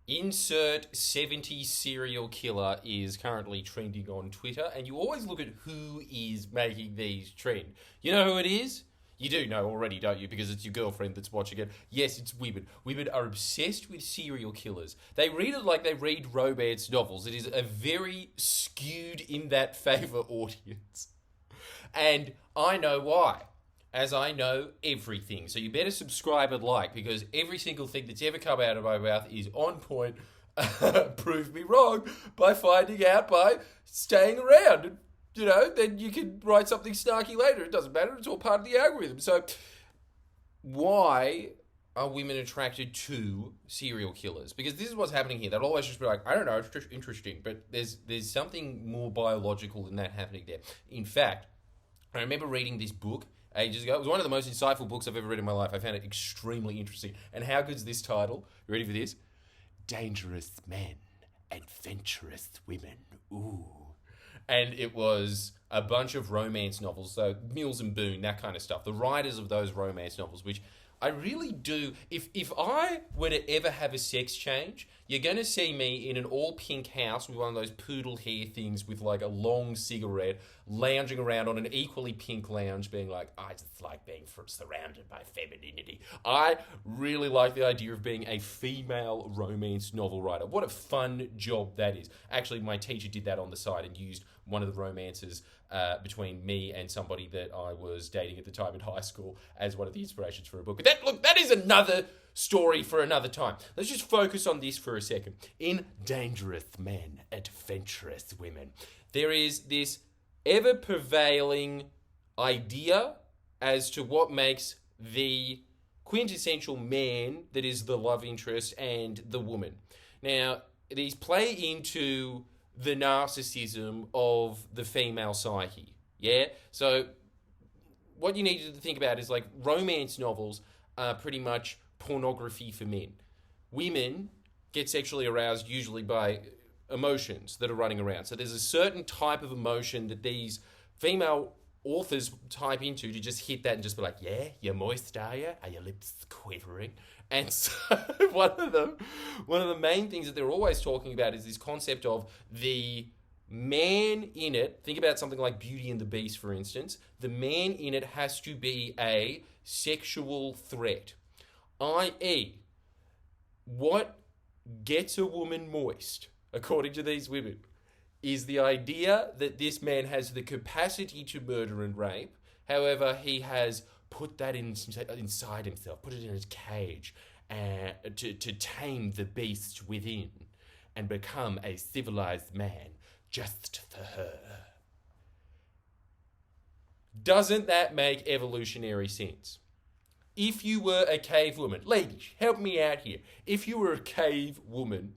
Insert 70s serial killer is currently trending on Twitter, and you always look at who is making these trend. You know who it is? You do know already, don't you? Because it's your girlfriend that's watching it. Yes, it's women. Women are obsessed with serial killers. They read it like they read romance novels. It is a very skewed in that favour audience. And I know why. As I know everything. So you better subscribe and like, because every single thing that's ever come out of my mouth is on point. Prove me wrong by finding out by staying around. And, then you can write something snarky later. It doesn't matter. It's all part of the algorithm. So why are women attracted to serial killers? Because this is what's happening here. They'll always just be like, I don't know, it's just interesting. But there's something more biological than that happening there. In fact, I remember reading this book ages ago. It was one of the most insightful books I've ever read in my life. I found it extremely interesting. And how good's this title? You ready for this? Dangerous Men, Adventurous Women. Ooh. And it was a bunch of romance novels, so Mills and Boon, that kind of stuff. The writers of those romance novels, which I really do. If I were to ever have a sex change, you're going to see me in an all pink house with one of those poodle hair things with like a long cigarette, lounging around on an equally pink lounge, being like, I just like being surrounded by femininity. I really like the idea of being a female romance novel writer. What a fun job that is. Actually, my teacher did that on the side and used one of the romances between me and somebody that I was dating at the time in high school as one of the inspirations for a book. But that is another story for another time. Let's just focus on this for a second. In Dangerous Men, Adventurous Women, there is this ever-prevailing idea as to what makes the quintessential man that is the love interest and the woman. Now, these play into the narcissism of the female psyche. Yeah? So what you need to think about is like romance novels are pretty much pornography for men. Women get sexually aroused usually by emotions that are running around. So there's a certain type of emotion that these female authors type into to just hit that and just be like, yeah, you're moist, are you? Are your lips quivering? And so one of the main things that they're always talking about is this concept of the man in it. Think about something like Beauty and the Beast, for instance. The man in it has to be a sexual threat, i.e., what gets a woman moist, according to these women, is the idea that this man has the capacity to murder and rape. However, he has put that inside himself, put it in his cage, to tame the beast within and become a civilized man just for her. Doesn't that make evolutionary sense? If you were a cave woman, ladies, help me out here. If you were a cave woman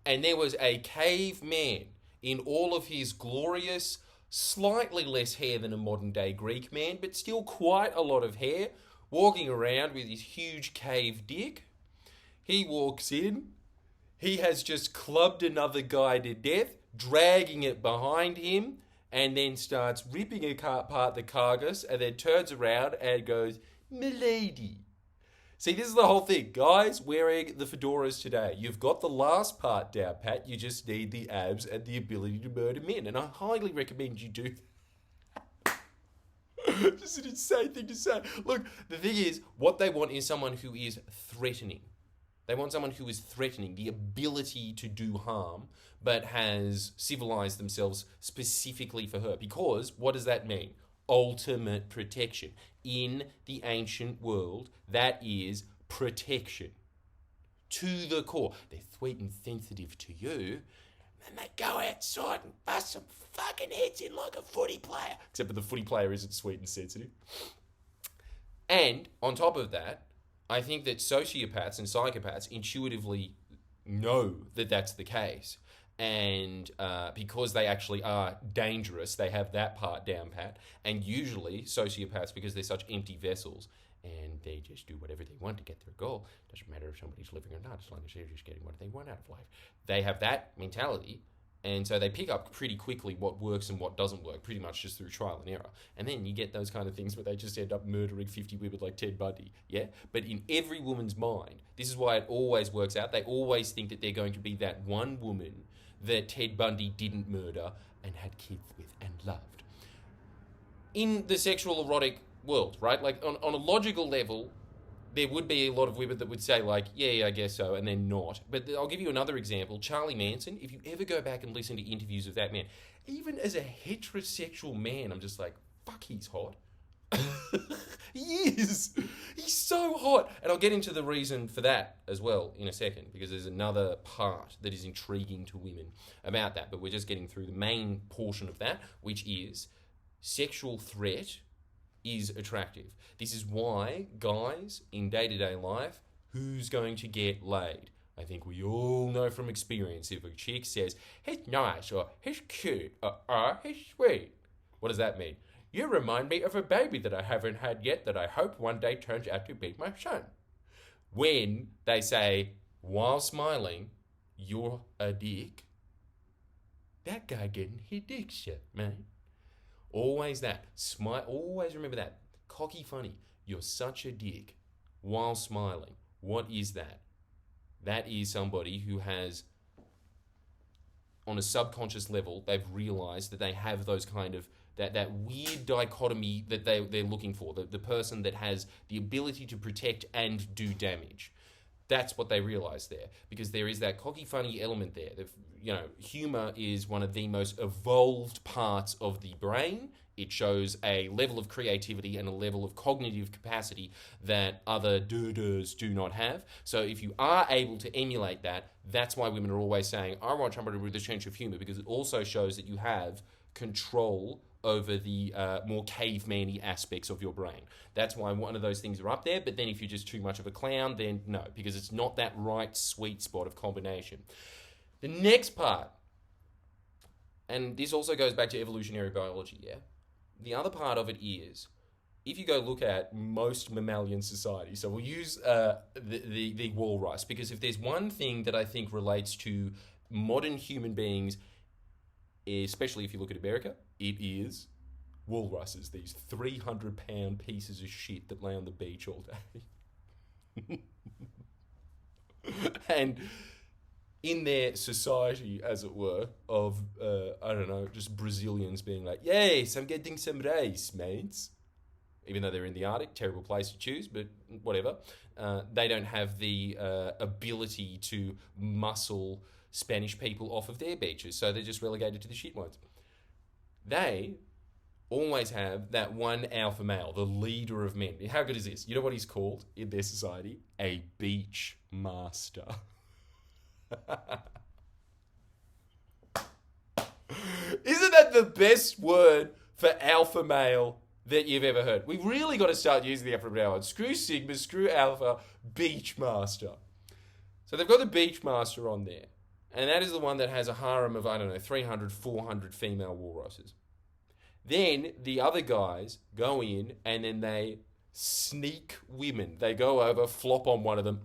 and there was a caveman in all of his glorious, slightly less hair than a modern day Greek man, but still quite a lot of hair, walking around with his huge cave dick, he walks in, he has just clubbed another guy to death, dragging it behind him, and then starts ripping apart the carcass, and then turns around and goes, "Milady." See, this is the whole thing. Guys wearing the fedoras today, you've got the last part down pat, you just need the abs and the ability to murder men, and I highly recommend you do that. Just an insane thing to say. Look, the thing is, what they want is someone who is threatening. They want someone who is threatening, the ability to do harm, but has civilized themselves specifically for her. Because, what does that mean? Ultimate protection. In the ancient world, that is protection. To the core. They're sweet and sensitive to you, and they go outside and bust some fucking heads in like a footy player. Except for the footy player isn't sweet and sensitive. And, on top of that, I think that sociopaths and psychopaths intuitively know that that's the case. And because they actually are dangerous, they have that part down pat. And usually sociopaths, because they're such empty vessels and they just do whatever they want to get their goal, doesn't matter if somebody's living or not, as long as they're just getting what they want out of life. They have that mentality, And so they pick up pretty quickly what works and what doesn't work, pretty much just through trial and error. And then you get those kind of things where they just end up murdering 50 women like Ted Bundy, yeah? But in every woman's mind, this is why it always works out. They always think that they're going to be that one woman that Ted Bundy didn't murder and had kids with and loved. In the sexual erotic world, right? Like on a logical level, there would be a lot of women that would say like, yeah, I guess so, and they're not. But I'll give you another example. Charlie Manson, if you ever go back and listen to interviews of that man, even as a heterosexual man, I'm just like, fuck, he's hot. He is. He's so hot. And I'll get into the reason for that as well in a second, because there's another part that is intriguing to women about that. But we're just getting through the main portion of that, which is sexual threat is attractive. This is why guys in day-to-day life, who's going to get laid? I think we all know from experience, if a chick says, he's nice, or he's cute, or he's sweet, what does that mean? You remind me of a baby that I haven't had yet that I hope one day turns out to be my son. When they say, while smiling, you're a dick, that guy getting his dick shit, man. Always that. Always remember that. Cocky funny. You're such a dick while smiling. What is that? That is somebody who has, on a subconscious level, they've realized that they have those kind of, that weird dichotomy that they're looking for. The person that has the ability to protect and do damage. That's what they realize there, because there is that cocky funny element there. Humor is one of the most evolved parts of the brain. It shows a level of creativity and a level of cognitive capacity that other do not have. So if you are able to emulate that, that's why women are always saying, I want somebody with a sense of humor, because it also shows that you have control over the more caveman-y aspects of your brain. That's why one of those things are up there, but then if you're just too much of a clown, then no, because it's not that right sweet spot of combination. The next part, and this also goes back to evolutionary biology, yeah? The other part of it is, if you go look at most mammalian societies, so we'll use the walrus, because if there's one thing that I think relates to modern human beings, especially if you look at America, it is walruses, these 300-pound pieces of shit that lay on the beach all day. And in their society, as it were, of, just Brazilians being like, yes, I'm getting some rice, mates. Even though they're in the Arctic, terrible place to choose, but whatever. They don't have the ability to muscle Spanish people off of their beaches, so they're just relegated to the shit ones. They always have that one alpha male, the leader of men. How good is this? You know what he's called in their society? A beach master. Isn't that the best word for alpha male that you've ever heard? We've really got to start using the alpha male. Screw Sigma, screw alpha, beach master. So they've got the beach master on there. And that is the one that has a harem of, 300, 400 female walruses. Then the other guys go in and then they sneak women. They go over, flop on one of them,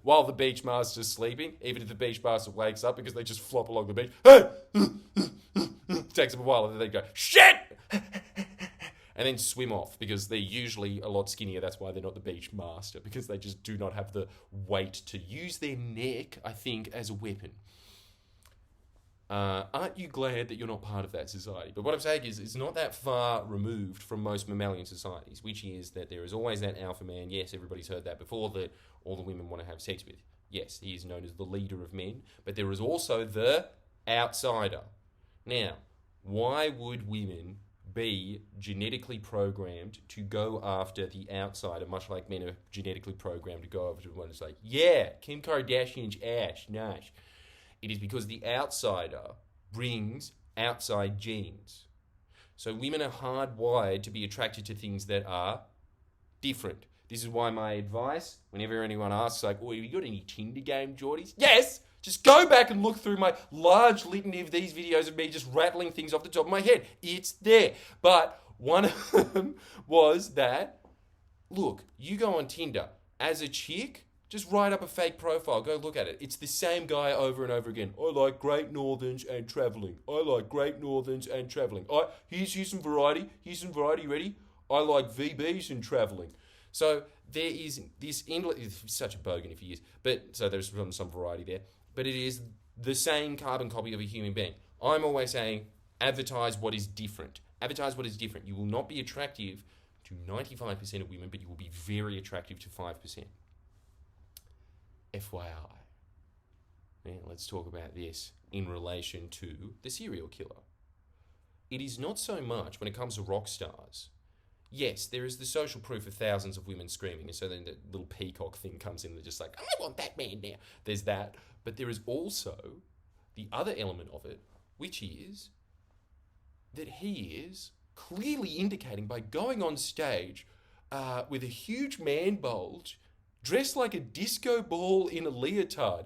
while the beach master's sleeping, even if the beach master wakes up, because they just flop along the beach. Takes them a while, and then they go, shit! And then swim off, because they're usually a lot skinnier. That's why they're not the beach master, because they just do not have the weight to use their neck, I think, as a weapon. Aren't you glad that you're not part of that society? But what I'm saying is, it's not that far removed from most mammalian societies, which is that there is always that alpha man. Yes, everybody's heard that before, that all the women want to have sex with. Yes, he is known as the leader of men, but there is also the outsider. Now, why would women be genetically programmed to go after the outsider, much like men are genetically programmed to go after the one who's like, yeah, Kim Kardashian's ass, nice. It is because the outsider brings outside genes. So women are hardwired to be attracted to things that are different. This is why my advice, whenever anyone asks, like, oh, have you got any Tinder game, Geordies? Yes! Just go back and look through my large litany of these videos of me just rattling things off the top of my head. It's there. But one of them was that, look, you go on Tinder. As a chick, Just write up a fake profile. Go look at it. It's the same guy over and over again. I like Great Northerns and travelling. I like Great Northerns and travelling. Here's some variety. Here's some variety. Ready? I like VBs and travelling. So there is this endless... Such a bogan if he is. But so there's some variety there. But it is the same carbon copy of a human being. I'm always saying, advertise what is different. Advertise what is different. You will not be attractive to 95% of women, but you will be very attractive to 5%. FYI. Now, let's talk about this in relation to the serial killer. It is not so much when it comes to rock stars. Yes, there is the social proof of thousands of women screaming, and so then the little peacock thing comes in, they're just like, I want that man now. There's that. But there is also the other element of it, which is that he is clearly indicating by going on stage with a huge man bulge, dressed like a disco ball in a leotard.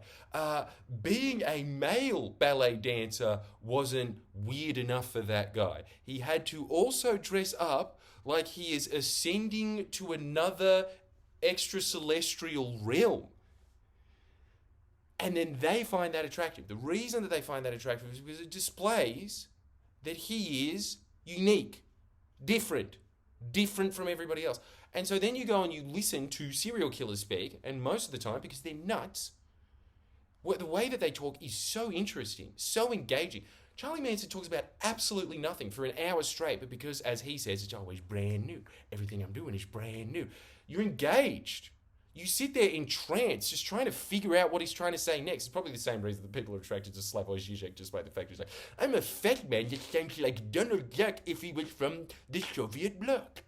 Being a male ballet dancer wasn't weird enough for that guy. He had to also dress up like he is ascending to another extracelestial realm. And then they find that attractive. The reason that they find that attractive is because it displays that he is unique, different from everybody else. And so then you go and you listen to serial killers speak, and most of the time, because they're nuts, the way that they talk is so interesting, so engaging. Charlie Manson talks about absolutely nothing for an hour straight, but because, as he says, it's always brand new. Everything I'm doing is brand new. You're engaged. You sit there entranced, just trying to figure out what he's trying to say next. It's probably the same reason that people are attracted to Slavoj Žižek, despite the fact he's like, I'm a fat man that sounds like Donald Duck if he was from the Soviet bloc.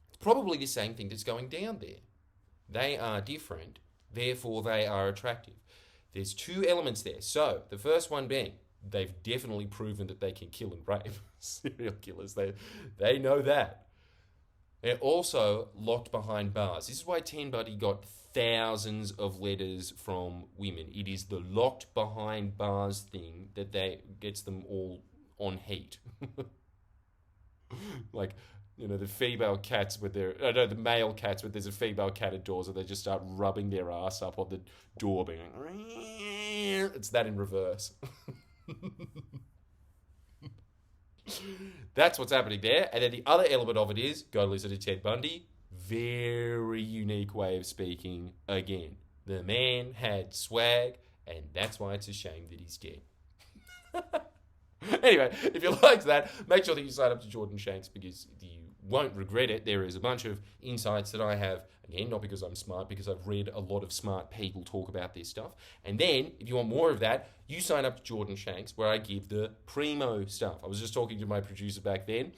It's probably the same thing that's going down there. They are different, therefore they are attractive. There's two elements there. So, the first one being, they've definitely proven that they can kill and rape. Serial killers, they know that. They're also locked behind bars. This is why Ted Bundy got thousands of letters from women. It is the locked behind bars thing that gets them all on heat. Like, you know, the female cats with the male cats with there's a female cat at doors, and they just start rubbing their ass up on the door, being like, it's that in reverse. That's what's happening there. And then the other element of it is, go listen to Ted Bundy. Very unique way of speaking again. The man had swag, and that's why it's a shame that he's dead. Anyway, if you liked that, make sure that you sign up to Jordan Shanks, because you won't regret it. There is a bunch of insights that I have, again, not because I'm smart, because I've read a lot of smart people talk about this stuff. And then, if you want more of that, you sign up to Jordan Shanks, where I give the primo stuff. I was just talking to my producer back then.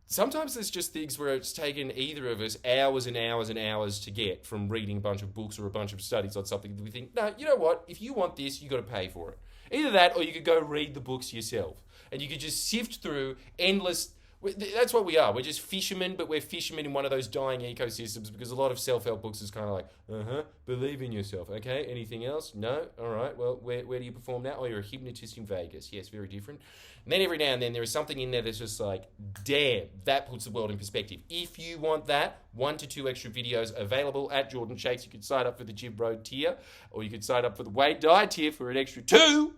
Sometimes there's just things where it's taken either of us hours and hours and hours to get from reading a bunch of books or a bunch of studies on something that we think, no, you know what? If you want this, you got to pay for it. Either that, or you could go read the books yourself. And you could just sift through endless... That's what we are. We're just fishermen, but we're fishermen in one of those dying ecosystems, because a lot of self-help books is kind of like, believe in yourself. Okay, anything else? No? All right, well, where do you perform now? Oh, you're a hypnotist in Vegas. Yes, very different. And then every now and then there is something in there that's just like, damn, that puts the world in perspective. If you want that, 1 to 2 extra videos available at Jordan Shakes. You could sign up for the Jim Road tier, or you could sign up for the Wade Dye tier for an extra 2,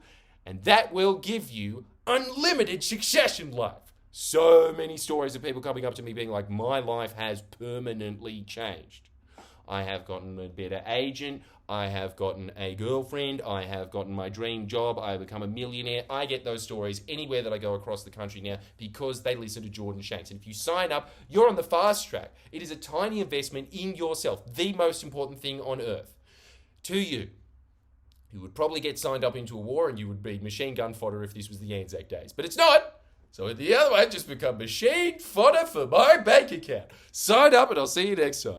and that will give you unlimited Succession life. So many stories of people coming up to me being like, my life has permanently changed. I have gotten a better agent. I have gotten a girlfriend. I have gotten my dream job. I have become a millionaire. I get those stories anywhere that I go across the country now, because they listen to Jordan Shanks. And if you sign up, you're on the fast track. It is a tiny investment in yourself, the most important thing on earth. To you. You would probably get signed up into a war, and you would be machine gun fodder if this was the Anzac days. But it's not. So the other way, just become machine fodder for my bank account. Sign up, and I'll see you next time.